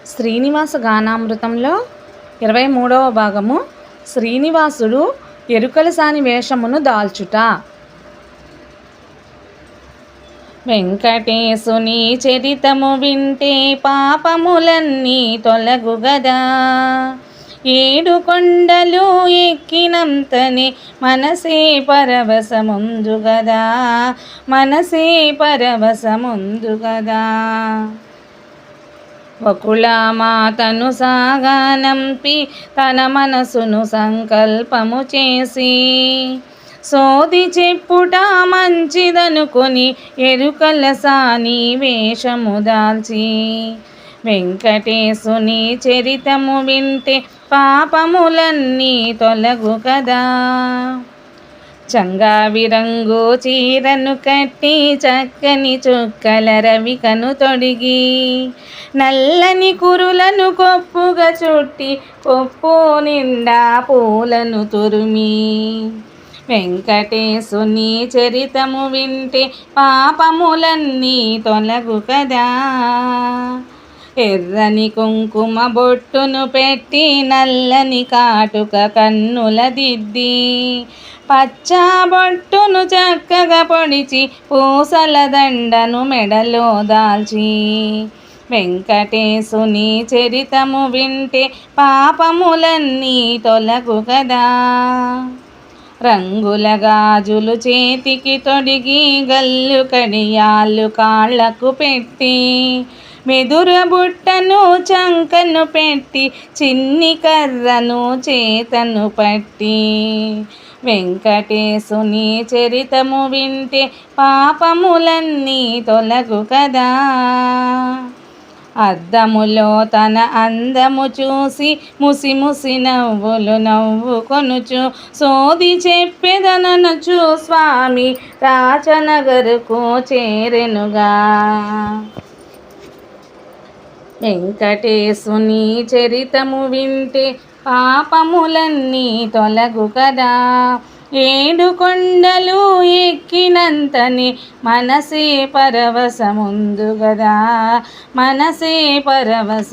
శ్రీనివాస గానామృతంలో 23వ భాగము శ్రీనివాసుడు ఎరుకలసాని వేషమును దాల్చుట. వెంకటేశుని చరితము వింటే పాపములన్నీ తొలగుగదా. 7 కొండలు ఎక్కినంతనే మనసే పరవశముందుగదా, మనసే పరవశముందుగదా. వకుళమాతను సాగానంపి తన మనసును సంకల్పము చేసి సోది చెప్పుట మంచిదనుకొని ఎరుకలసాని వేషము దాల్చి వెంకటేశుని చరితము వింటే పాపములన్నీ తొలగు కదా. చంగావి రంగు చీరను కట్టి చక్కని చుక్కల రవికను తొడిగి నల్లని కురులను కొప్పుగా చుట్టి కొప్పు నిండా పూలను తురిమి వెంకటేశుని చరితము వింటే పాపములన్నీ తొలగు కదా. ఎర్రని కుంకుమ బొట్టును పెట్టి నల్లని కాటుక కన్నుల దిద్ది పచ్చ బొట్టును చక్కగా పొడిచి పూసల దండను మెడలో దాల్చి వెంకటేశుని చరితము వింటే పాపములన్నీ తొలగు కదా. రంగుల గాజులు చేతికి తొడిగి గల్లు కడియాళ్ళు కాళ్లకు పెట్టి మెదుర బుట్టను చంకను పెట్టి చిన్ని కర్రను చేతను పట్టి వెంకటేశుని చరితము వింటే పాపములన్నీ తొలగు కదా. అద్దములో తన అందము చూసి ముసి ముసి నవ్వులు నవ్వుకొనుచు సోది చెప్పెదననుచు స్వామి రాచనగరుకు చేరెనుగా. వెంకటేశుని చరితము వింటే పాపములన్నీ తొలగు కదా. 7 కొండలు ఎక్కినంతనే మనసే పరవశముందుగదా, మనసే పరవశ